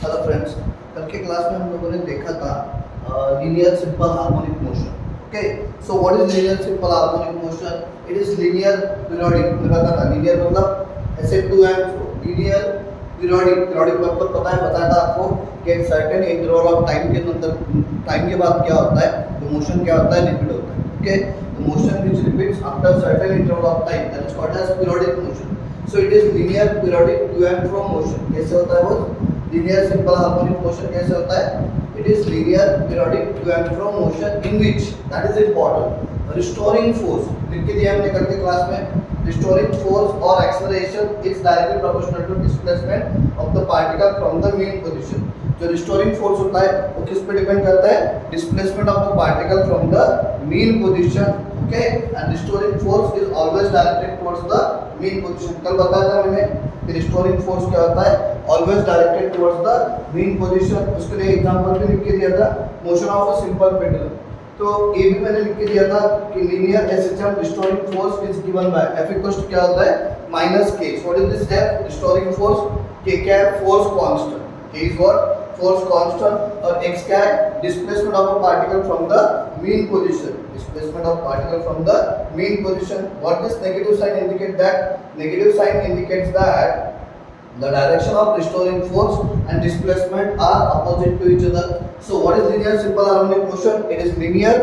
Hello friends, कल के class में हम लोगों ने देखा था linear simple harmonic motion. Okay, so what is linear simple harmonic motion? It is linear periodic. मैं बताता था लीनियर मतलब ऐसे to and fro. Linear periodic, periodic मतलब बताया था आपको कि एक सर्टेन इंटरवल ऑफ टाइम के अंदर, टाइम के बाद क्या होता है, तो मोशन क्या होता है, रिपीट होता है. Okay, the motion which repeats after certain interval of time that is called as periodic motion. So it is linear periodic to and fro motion. कैसे होता है वो लीनियर सिंपल हार्मोनिक मोशन? कैसे होता है? It is linear periodic to and fro motion in which, that is important, restoring force लिख के दिया हमने कल के क्लास में. रिस्टोरिंग फोर्स और acceleration is directly proportional to displacement of the particle from the main position. जो restoring force होता है वो किस पे डिपेंड करता है? Displacement of the particle from the main position. Okay, and restoring force is always directed towards the main position. कल बताया था मैंने कि रिस्टोरिंग फोर्स क्या होता है? Always directed towards the main position. उसके लिए एग्जांपल भी लिख के दिया था, motion of a simple pendulum. तो ये भी मैंने लिख के दिया था कि linear SHM restoring force is given by F equals to क्या होता है? Minus k. What is this F? Restoring force. K क्या है? Force constant. K is what? Force constant. और x क्या है? Displacement of a particle from the mean position. Displacement of particle from the mean position. What this negative sign indicate? That negative sign indicates that the direction of restoring force and displacement are opposite to each other. So what is linear simple harmonic motion? It is linear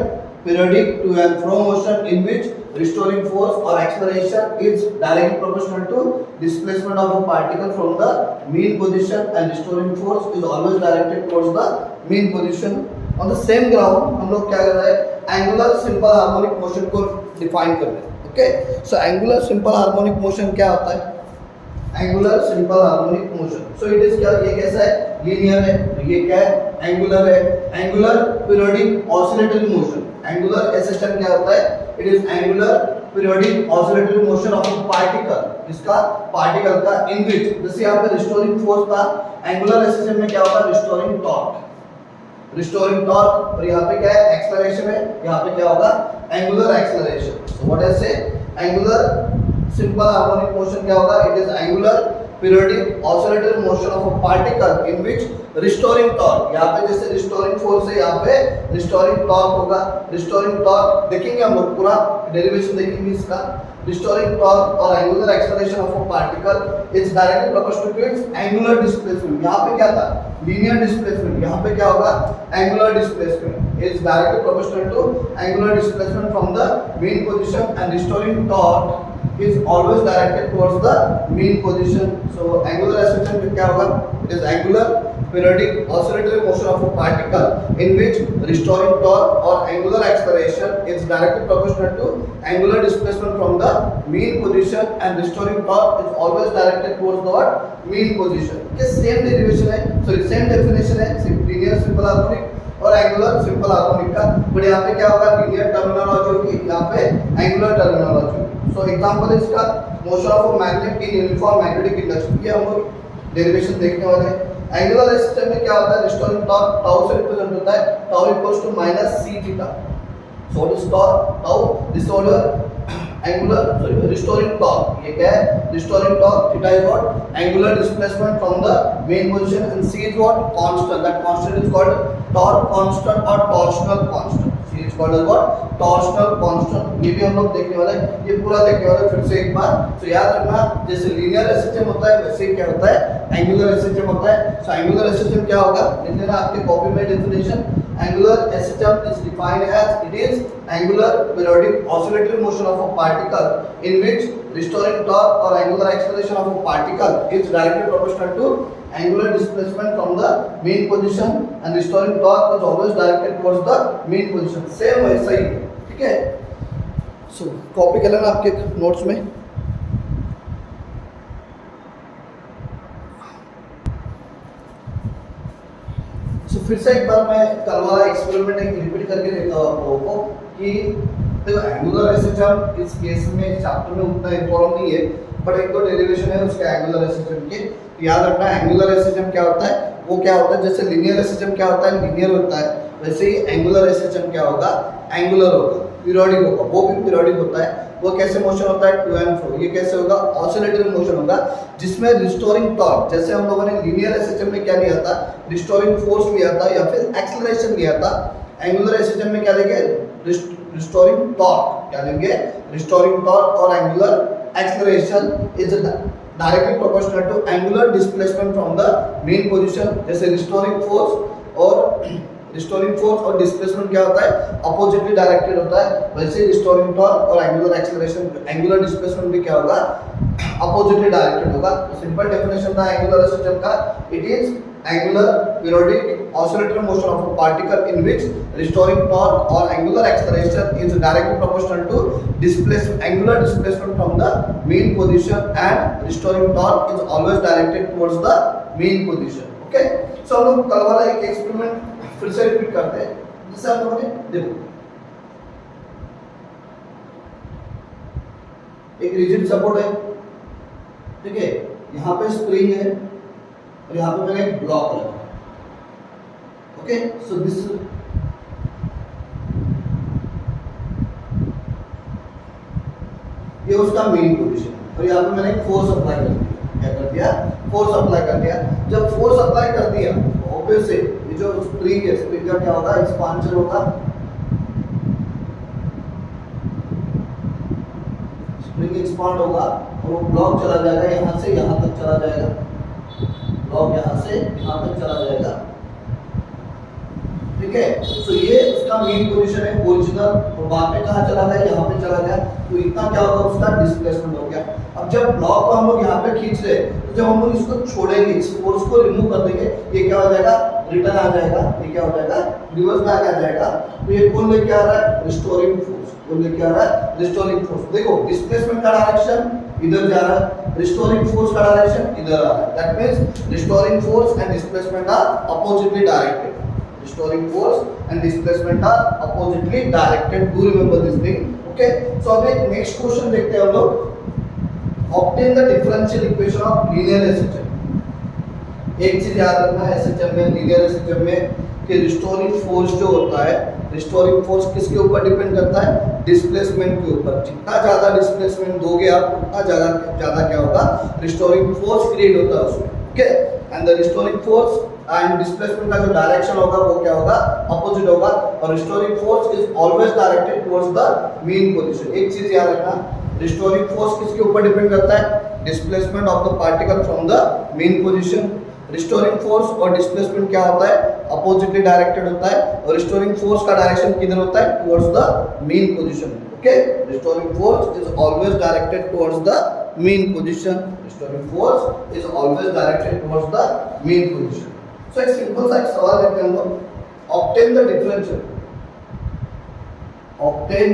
periodic to and fro motion in which restoring force or acceleration is directly proportional to displacement of a particle from the mean position, and restoring force is always directed towards the mean position. On the same ground हम लोग क्या कर रहे हैं? Angular simple harmonic motion को define कर रहे हैं. Okay, so angular simple harmonic motion क्या होता है? Angular simple harmonic motion. So it is क्या? ये कैसा है? लीनियर है. ये क्या है? एंगुलर है. Angular periodic oscillatory motion. Angular SHM क्या होता है? It is angular periodic oscillatory motion of a particle. इसका पार्टिकल का इन विच, जैसे यहाँ पे रिस्टोरिंग फोर्स था, एंगुलर एसएचएम में क्या होगा? Restoring torque. Restoring torque. और यहाँ पे क्या है? एक्सेलरेशन है. यहाँ पे क्या होगा? Angular acceleration. So what is से एंगुलर सिंपल हार्मोनिक मोशन क्या होगा? It is angular periodic oscillatory motion of a particle in which restoring torque. यहाँ पे जैसे रिस्टोरिंग फोर्स है, यहाँ पे रिस्टोरिंग टॉर्क होगा. रिस्टोरिंग टॉर्क देखेंगे हम लोग, पूरा डेरिवेशन देखेंगे इसका. रिस्टोरिंग टॉर्क और angular acceleration of a particle is directly proportional to its angular displacement. यहाँ पे क्या था? Linear displacement. यहाँ पे क्या होगा? Angular displacement is directly proportional to angular displacement from the main position, and restoring torque is always directed towards the mean position. So angular acceleration में क्या होगा? It is angular periodic oscillatory motion of a particle in which restoring torque or angular acceleration is directly proportional to angular displacement from the mean position, and restoring torque is always directed towards the what? Mean position. के same derivation है, sorry same definition है linear simple harmonic और angular simple harmonic का. But यहाँ पे क्या होगा? Linear terminology होगी, यहाँ पे एंगुलर टर्मिनोलॉजी होगी. सो एग्जांपल इसका motion of a magnet in uniform magnetic induction. ये हम लोग डेरिवेशन देखने वाले हैं. एंगुलर सिस्टम में क्या होता है? रिस्टोरिंग टॉर्क टाउ से रिप्रेजेंट होता है. Tau equals to minus C theta. So this torque tau, this order angular, sorry restoring torque. ये क्या है? Restoring torque. Theta is what? Angular displacement from the main position, and C is what? Constant. That constant is called torque constant और torsional constant. C is called as what? Torsional constant. ये भी हम लोग देखने वाले हैं. ये पूरा देखने वाले फिर से एक बार. तो याद रखना, जैसे लीनियर एसएचएम होता है वैसे क्या होता है? एंगुलर एसएचएम होता है. सो एंगुलर एसएचएम क्या होगा? लिख लेना आपके कॉपी में definition. Angular SHM is defined as it is angular periodic oscillatory motion of a particle in which restoring torque or angular acceleration of a particle is directly proportional to angular displacement from the mean position, and restoring torque is always directed towards the mean position. Same वैसा ही, ठीक है. So copy कर लेना आपके notes में. तो फिर से एक बार मैं कल वाला एक्सपेरिमेंट एक रिपीट करके देता हूँ आप लोगों को कि देखो एंगुलर एसएचएम इस केस में चैप्टर में उतना इंपॉर्टेंट नहीं है, बट एक दो डेरिवेशन है उसके एंगुलर एसएचएम के. याद रखना एंगुलर एसएचएम क्या होता है? वो क्या होता है? जैसे लीनियर एसएचएम क्या होता है? लीनियर होता है. वैसे ही एंगुलर एसएचएम क्या होगा? एंगुलर होगा. पीरियोडिक होगा, वो भी पीरियोडिक होता है। वो कैसे मोशन होता है, टू एंड फ्रो। ये कैसे होगा, ऑसिलेटरी मोशन होगा, जिसमें रिस्टोरिंग टॉर्क, जैसे हम लोगों ने लीनियर एसएचएम में क्या लिया था, रिस्टोरिंग फोर्स लिया था या फिर एक्सेलरेशन लिया था। एंगुलर एसएचएम में क्या लेंगे, रिस्टोरिंग टॉर्क। क्या लेंगे, रिस्टोरिंग टॉर्क। और angular acceleration is directly proportional to angular displacement from the main position. जैसे रिस्टोरिंग फोर्स और डिस्प्लेसमेंट क्या होता है, अपोजिटली डायरेक्टेड होता है। वैसे रिस्टोरिंग टॉर्क और एंगुलर एक्सेलरेशन, एंगुलर डिस्प्लेसमेंट भी क्या होगा, अपोजिटली डायरेक्टेड होगा। तो सिंपल डेफिनेशन था एंगुलर सिस्टम का, it is angular periodic oscillatory motion of a particle in which restoring torque or angular acceleration is directly proportional to angular displacement from the mean position, and restoring torque is always directed towards the mean position. Okay, so हम लोग कल वाला एक experiment फिर से repeat करते हैं, जिससे हम लोगों ने देखो एक रिजिड सपोर्ट है, ठीक है, यहाँ पे स्प्रिंग है और यहाँ पे मैंने एक ब्लॉक रखा। ओके, सो दिस ये उसका मेन पोजीशन है और यहाँ पे मैंने एक फोर्स अप्लाई कर दिया। क्या कर दिया, फोर्स अप्लाई कर दिया। जब फोर्स अप्लाई कर दिया तो ऑब्वियसली ये जो स्प्रिंग है, स्प्रिंग का क्या होगा, एक्सपांशन होगा। स्प्रिंग एक्सपांड होगा और वो ब्लॉक चला जाएगा, यहाँ से यहाँ तक चला जाएगा। ब्लॉक यहाँ से यहाँ तक चला जाएगा, ठीक है। तो ये उसका मेन पोजीशन है, ओरिजिनल। और बाद में कहाँ चला गया, यहाँ पे चला गया। तो इतना क्या होगा, उसका डिस्प्लेसमेंट हो गया। अब जब ब्लॉक को हम लोग यहाँ पे खींच रहे हैं, तो जब हम लोग इसको छोड़ेंगे, इस फोर्स को रिमूव कर देंगे, ये क्या हो जाएगा, रिटर्न आ जाएगा। ये क्या हो जाएगा, रिवर्स बैक आ जाएगा। तो ये कौन लेके आ रहा है, रिस्टोरिंग फोर्स। कौन लेके आ रहा है, रिस्टोरिंग फोर्स। देखो डिस्प्लेसमेंट का डायरेक्शन इधर जा रहा है, रिस्टोरिंग फोर्स का डायरेक्शन इधर आ रहा है। That means restoring force and displacement are oppositely directed. Restoring force and displacement are oppositely directed. Do remember this thing. Okay. So अब एक next question देखते हैं हम लोग। Obtain the differential equation of linear SHM। एक चीज याद रखना है SHM में, linear SHM में, कि restoring force जो होता है, restoring force किसके ऊपर डिपेंड करता है, डिस्प्लेसमेंट के ऊपर। जितना ज्यादा डिस्प्लेसमेंट दोगे आप, उतना ज्यादा क्या होगा, restoring force क्रिएट होता है उसमें। Okay. And the restoring force and displacement का जो डायरेक्शन होगा वो क्या होगा, अपोजिट होगा। और restoring force is always directed towards the mean position. एक चीज याद रखना, रिस्टोरिंग फोर्स किसके ऊपर डिपेंड करता है, displacement of the particle from the mean position. Restoring force और डिस्प्लेसमेंट क्या होता है, अपोजिटली डायरेक्टेड होता है। और रिस्टोरिंग फोर्स का डायरेक्शन किधर होता है, towards the mean position. Okay, restoring force is always directed towards the mean position. Restoring force is always directed towards the mean position. So एक सिंपल सा एक सवाल लेते हैं हम लोग, obtain the differential, obtain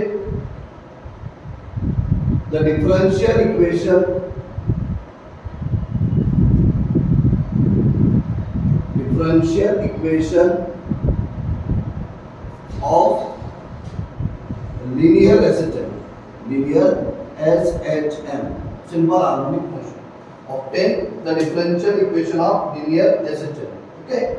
the differential equation, differential equation of linear SHM, linear SHM, simple harmonic motion. Obtain the differential equation of linear SHM. Okay.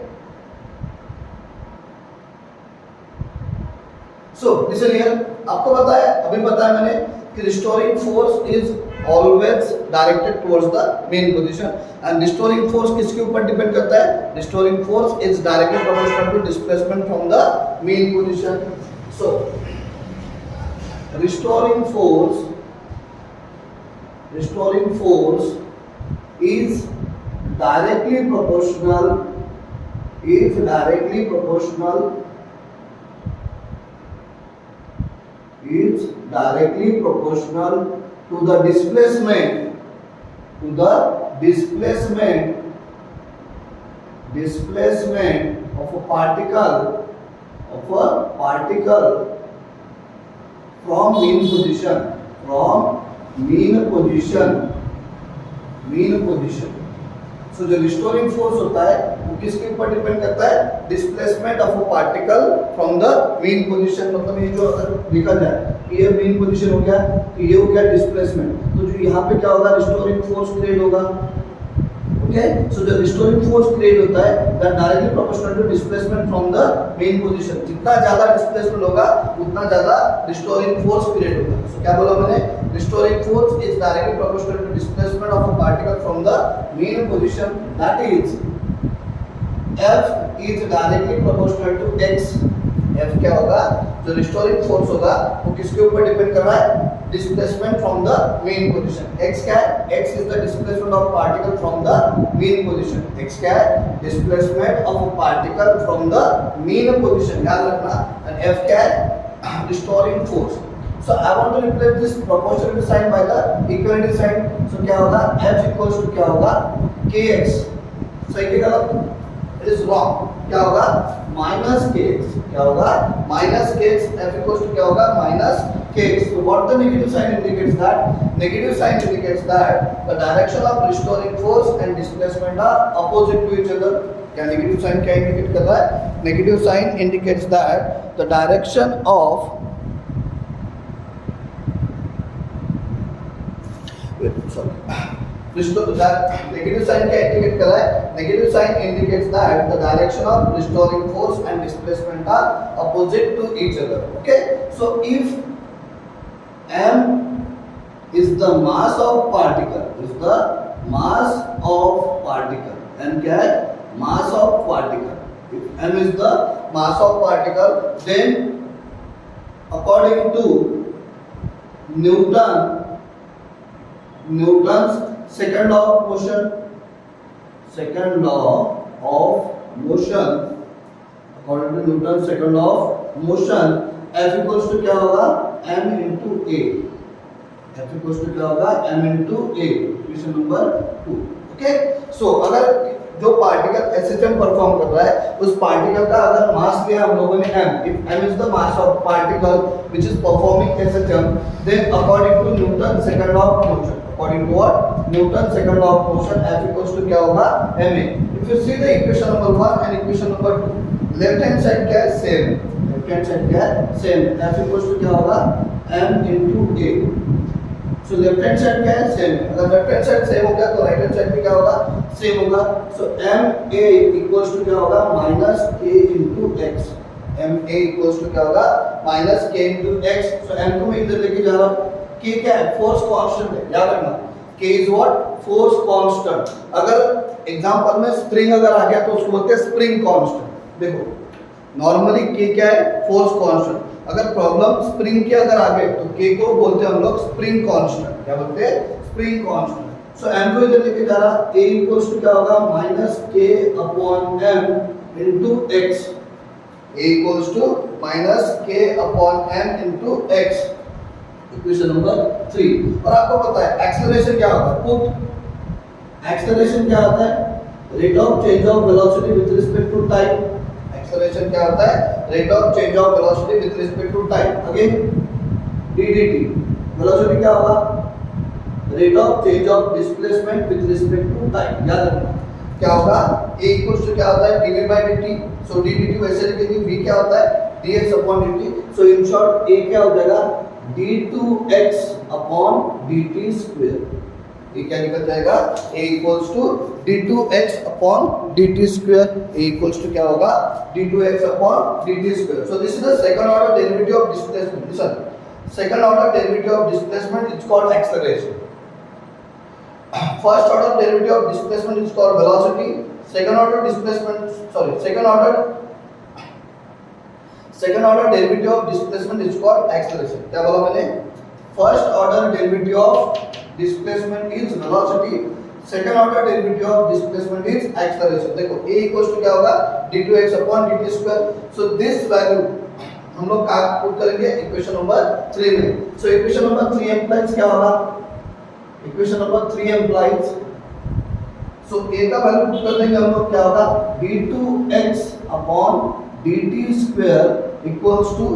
So listen here, आपको पता है, अभी बताया मैंने कि restoring force is always directed towards the main position, and restoring force किसके ऊपर depend करता है, restoring force is directly proportional to displacement from the main position. So restoring force is directly proportional to the displacement of a particle from mean position. So जो restoring force होता है वो किसके ऊपर डिपेंड करता है, displacement of a particle from the mean position. मतलब ये जो अगर लिखा जाए ये मीन पोजीशन हो गया, तो ये हो गया डिस्प्लेसमेंट। तो जो यहाँ पे क्या होगा, रिस्टोरिंग फोर्स क्रिएट होगा। ओके, okay, so जो restoring force create होता है that directly proportional to displacement from the main position, जितना ज्यादा displacement होगा उतना ज्यादा restoring force create होगा. So क्या बोला मैंने, restoring force is directly proportional to displacement of a particle from the main position, that is F is directly proportional to x. F क्या होगा, जो रिस्टोरिंग फोर्स होगा वो किसके ऊपर डिपेंड कर रहा है, displacement from the main position. x क्या है, x is the displacement of particle from the main position. x क्या है, displacement of a particle from the main position, याद रखना. एंड f क्या है, restoring force. So I want to replace this proportionality sign by the equality sign. So क्या होगा, f equals to क्या होगा, kx. सही है गलत, it is wrong. क्या होगा, minus kx. क्या होगा, minus kx. f equals to क्या होगा, minus kx. So what the negative sign indicates that, negative sign indicates that the direction of restoring force and displacement are opposite to each other. क्या negative sign क्या indicate कर रहा है, negative sign indicates that the direction of that negative sign क्या indicate कर रहा है, negative sign indicates that the direction of restoring force and displacement are opposite to each other. Okay, so if m is the mass of particle, is the mass of particle, m क्या है, mass of particle. If m is the mass of particle, then according to Newton's second law of motion, second law of motion, according to Newton's second law of motion, F equals to क्या होगा, m into a. F equals to क्या होगा, m into a. Equation number 2. Okay, so अगर जो particle SHM perform कर रहा है उस पार्टिकल का अगर मास लिया हम लोगों ने m, if m is the mass of particle which is performing SHM, then according to Newton's second law of motion, according to what, Newton's second law of motion, F equals to क्या होगा, ma. If you see the equation number 1 and equation number 2, left hand side क्या है, same, left hand side क्या है, same. F equals to क्या होगा, m into a. So left hand side क्या है, same. अगर left hand side same हो गया तो right hand side भी क्या होगा, same होगा. So m a equals to क्या होगा, minus k into x. m a equals to क्या होगा, minus k into x. So m को मैं इधर लेके जा रहा हूँ. k क्या है, फोर्स कांस्टेंट है, याद रखना. k is what, force constant. अगर एग्जांपल में स्प्रिंग अगर आ गया तो उसको बोलते हैं स्प्रिंग कांस्टेंट. देखो नॉर्मली k क्या है, फोर्स कांस्टेंट. अगर प्रॉब्लम स्प्रिंग के अगर आ गए तो k को बोलते हैं हम लोग स्प्रिंग कांस्टेंट. क्या बोलते हैं, स्प्रिंग कांस्टेंट. सो m को इधर लेके जा रहा, a इक्वल्स टू क्या होगा, minus k upon m into x. a equals to minus k upon m into x. Equation number 3. और आपको पता है एक्सेलरेशन क्या होता है, पुट. एक्सेलरेशन क्या होता है, rate of change of velocity with respect to time. Acceleration क्या होता है, rate of change of velocity with respect to time. Again d dt. Velocity क्या होगा, rate of change of displacement with respect to time. याद रखना क्या होगा, a equals to क्या होता है, dv by dt. So d dt वैसे लिखेंगे, v क्या होता है, dx upon dt. So in short a क्या हो जाएगा, d2x upon dt square. ये क्या निकल जाएगा, a equals to d2x upon dt square. a equals to क्या होगा, d2x upon dt square. So this is the second order derivative of displacement. Listen, second order derivative of displacement is called acceleration. First order derivative of displacement is called velocity. Second order derivative of displacement is called acceleration. क्या बोला मैंने, first order derivative of displacement is velocity, second order derivative of displacement is acceleration. देखो a equals to क्या होगा, d2x upon dt square. So this value हम लोग क्या put करेंगे, इक्वेशन नंबर 3 में. So इक्वेशन नंबर 3 implies क्या होगा, equation number 3 implies, so a का वैल्यू पुट कर देंगे हम लोग, क्या होगा, d2x upon dt square equals to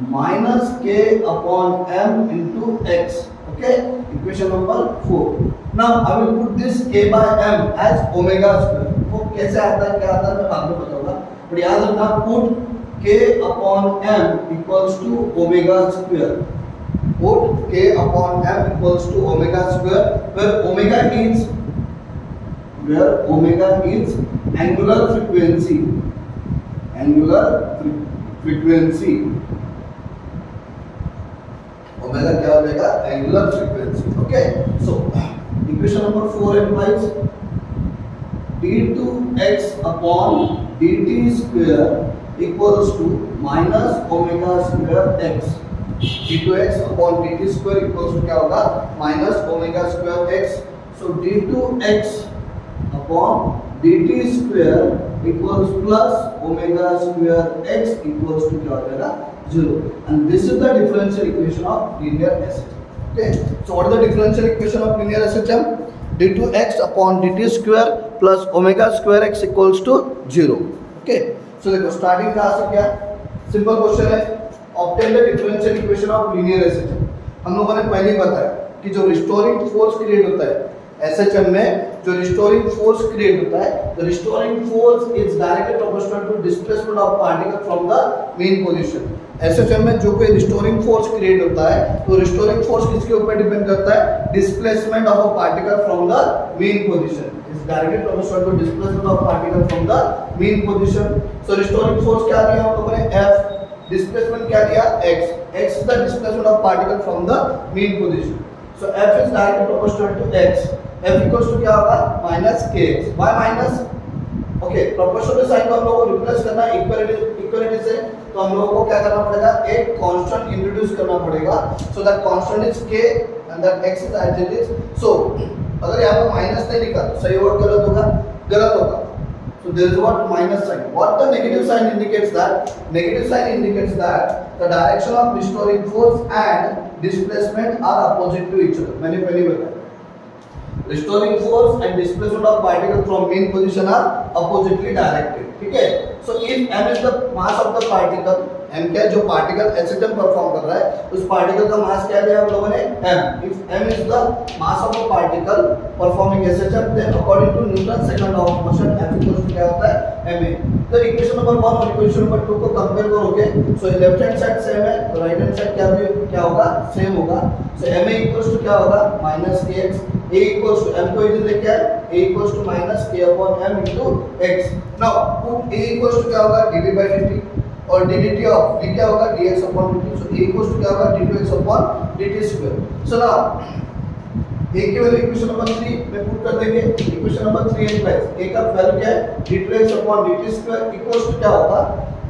minus k upon m into x. Okay, equation number 4. Now I will put this k by m as omega square. वो कैसे आता है, क्या आता है मैं बाद में बताऊंगा, पर याद रखना put k upon m equals to omega square. Put k upon m equals to omega square, where omega where omega is angular frequency. Angular frequency. Omega क्या हो जाएगा? Angular frequency. Okay. So equation number 4 implies d2x upon dt square equals to minus omega square x. d2x upon dt square equals to क्या होगा? Minus omega square x. So d2x upon dt square equals plus omega square x equals to क्या हो जाएगा? 0. And this is the differential equation of linear SHM. Okay. So what is the differential equation of linear SHM? d2x upon dt square plus omega square x equals to 0. Okay. So देखो starting कहाँ से क्या? Simple question है. Obtain the differential equation of linear SHM. हम लोगों ने पहले ही बताया कि जो restoring force create होता है SHM में जो restoring force create होता है, the restoring force is directly proportional to displacement of particle from the mean position. SHM में जो कोई restoring force create होता है, तो restoring force किसके ऊपर डिपेंड करता है? Displacement of a particle from the mean position is directly proportional to displacement of particle from the mean position. So restoring force क्या दिया हम लोगों ने? F. Displacement क्या दिया? X. X is the displacement of particle from the mean position. So F is directly proportional to X. F equals to क्या होगा? Minus kx. Why minus? Okay, proportional sign को हम लोगों को रिप्लेस करना है इक्वलिटी से, तो हम लोगों को क्या करना पड़ेगा? एक कांस्टेंट इंट्रोड्यूस करना पड़ेगा. So that constant is k and that x is as it is. So अगर यहाँ पर माइनस नहीं लिखा तो सही होगा गलत होगा? गलत होगा. So there is what? Minus sign. What the negative sign indicates that? Negative sign indicates that the direction of restoring force and displacement are opposite to each other. मैंने पहले बताया. Restoring force and displacement of particle from mean position are oppositely directed. ठीक है? So if m is the mass of the particle, m क्या जो particle SHM perform कर रहा है, उस particle का mass क्या लिया हम लोगों ने? m. If m is the mass of a particle performing SHM, then according to Newton's second law of motion, f equals to क्या होता है? ma. तो equation number 1 और equation number 2 को compare करोगे, so left hand side same है, तो right hand side क्या होगा? Same होगा. So ma equals to क्या होगा? Minus kx. A equals to m को इधर लेके आए, a equals to minus k upon m into x. Now put a equals to क्या होगा? dv by dt और ddt of d क्या होगा? dx upon dt. So a equals to क्या होगा? d2x upon dt square. So now a की value equation number 3 में put कर देंगे. इक्वेशन नंबर 3 implies a का वैल्यू क्या है? d2x upon dt square equals to क्या होगा?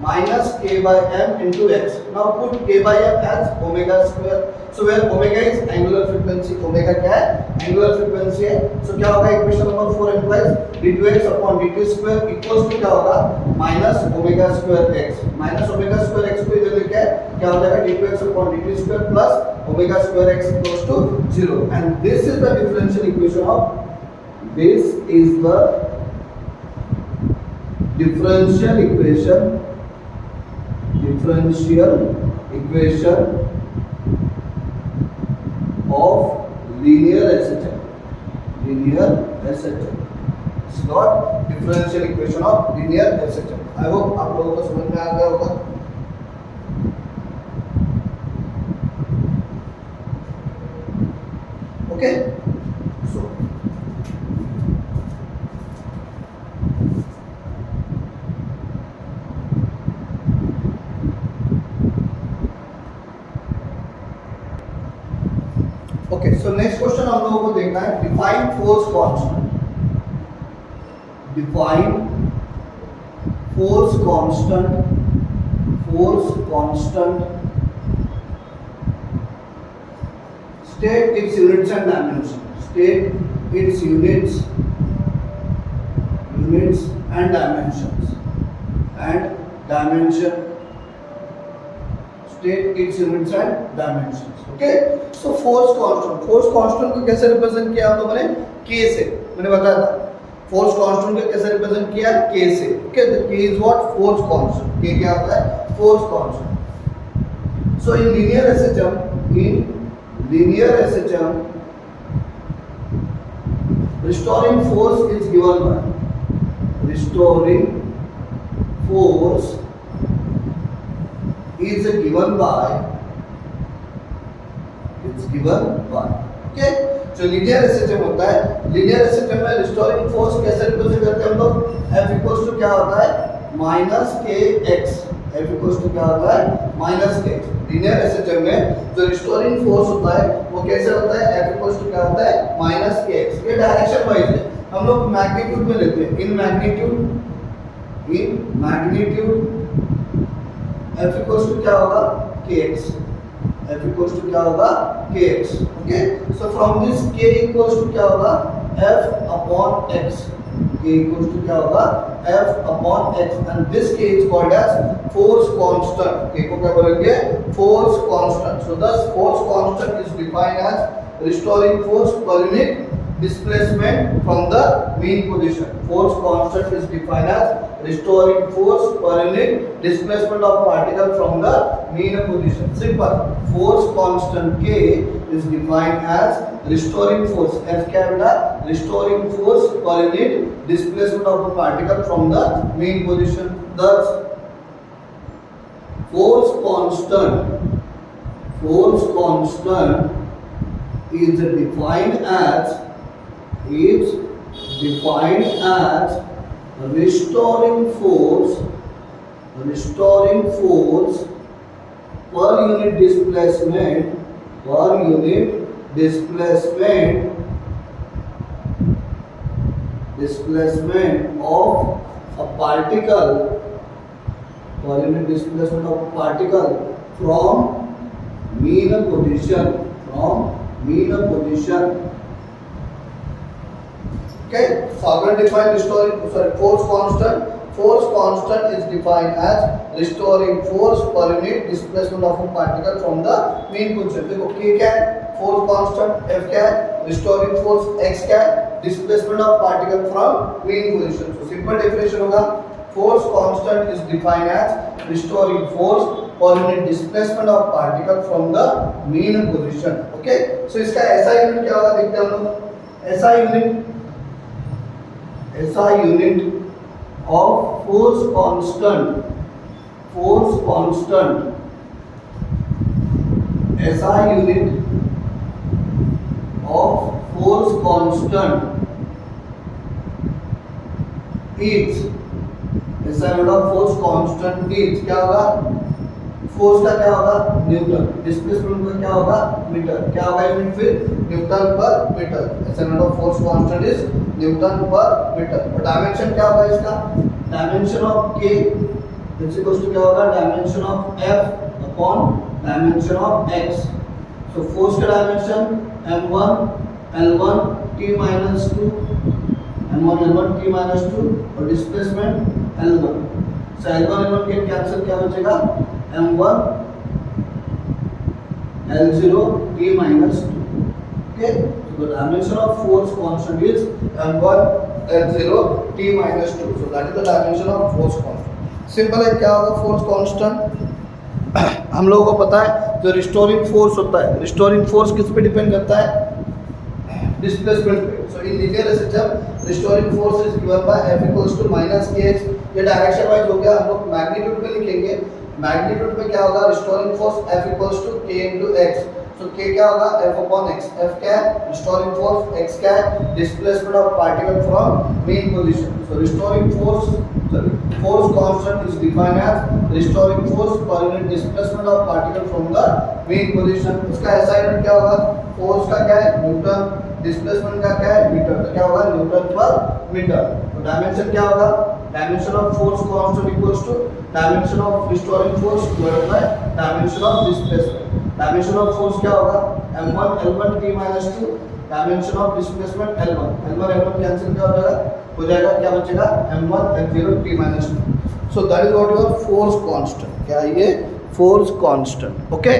minus k by m into x. Now put k by m as omega square. So where omega is angular frequency, omega क्या है? Angular frequency है. So क्या होगा? Equation number 4 implies d2x upon dt square equals to क्या होगा? minus omega square x. Minus omega square x को इधर लेके आए, क्या हो जाएगा? d2x upon dt square plus omega square x equals to 0. And this is the differential equation of. This is the differential equation. Differential equation of linear SHM. Linear SHM. It's not differential equation of linear SHM. I hope आप लोगों को समझ में आ गया होगा. Okay. So. Okay, so next question हम लोगों को देखना है define force constant. Define force constant. Force constant. State its units and dimensions. State its units and dimensions. And dimension. State its units and dimensions. Okay. So force constant को कैसे represent किया हम लोगों ने? k से. मैंने बताया था force constant को कैसे रिप्रेजेंट किया? k से. Okay, the k is what? Force constant. k क्या होता है? Force constant. So in linear SHM, restoring force is given by it's given by. Okay, जो लीनियर एसएचएम होता है, लीनियर एसएचएम में रिस्टोरिंग फोर्स कैसे रिप्रेजेंट करते हैं हम लोग? F इक्वल्स टू क्या होता है माइनस के एक्स, F इक्वल्स टू क्या होता है माइनस के एक्स। लीनियर एसएचएम में जो रिस्टोरिंग फोर्स होता है वो कैसे होता है? F इक्वल्स टू क्या होता है माइनस के एक्स। ये डायरेक्शन वाइज है, हम लोग मैग्नीट्यूड में लेते हैं। In magnitude F equals to क्या होगा kx, F इक्वल्स टू क्या होगा kx। Okay, so from this k equals to क्या होगा F upon x, k equals to क्या होगा F upon x and this k is called as force constant. k को क्या बोलेंगे? Force constant. So this force constant is defined as restoring force per unit displacement from the mean position. Force constant is defined as restoring force per unit displacement of particle from the mean position. Simple. Force constant K is defined as restoring force. F क्या बेटा? Restoring force per unit displacement of a particle from the mean position. Thus, force constant is defined as restoring force per unit displacement of a particle, per unit displacement of a particle from mean position. Okay, so I'm going to define force constant. Force constant is defined as restoring force per unit displacement of a particle from the mean position. देखो k क्या है? Force constant, F क्या है? Restoring force, x क्या है? Displacement of particle from mean position. So simple definition होगा, force constant is defined as restoring force per unit displacement of particle from the mean position. Okay, so इसका SI unit क्या होगा देखते हैं हम लोग। SI unit of force constant SI unit of force constant is SI unit of force constant is क्या होगा? Force का क्या होगा? न्यूटन। डिस्प्लेसमेंट का क्या होगा? मीटर। क्या होगा यूनिट फिर? Newton per metre. SI unit of force constant is newton per metre. और डायमेंशन क्या होगा इसका? Dimension of k is equal to क्या होगा? Dimension of F upon dimension of x। So force का dimension m1 l1 t minus 2 m1 l1 t minus 2 और displacement l1। सो l1 l1 के cancel क्या बचेगा? m1 l0 t minus 2. Okay, so the dimension of force constant is m1 l0 t minus 2. So that is the dimension of force constant. Simple है, क्या होगा force constant? हम लोगों को पता है जो रिस्टोरिंग फोर्स होता है, रिस्टोरिंग फोर्स किस पे डिपेंड करता है? डिस्प्लेसमेंट पे। So in linear SHM restoring force is given by F equals to minus kx। ये डायरेक्शन वाइज हो गया, हम लोग मैग्नीट्यूड में लिखेंगे। मैग्नीट्यूड में क्या होगा? Restoring force F equals to k into x। तो k क्या होगा? F upon x। F क्या है? Restoring force. x क्या है? Displacement of particle from mean position. So restoring force constant is defined as restoring force per unit displacement of particle from the mean position। इसका SI unit क्या होगा? Force का क्या है? न्यूटन। डिस्प्लेसमेंट का क्या है? मीटर। तो क्या होगा? Newton per metre. तो डायमेंशन क्या होगा? Dimension of force constant equals to dimension of restoring force divided by dimension of displacement. Dimension of force क्या होगा? m1 l1 t minus 2 dimension of displacement l1 cancel क्या हो जाएगा? क्या बचेगा? m1 l0 t minus 2। So that is what your force constant. क्या है ये? Force constant. ओके।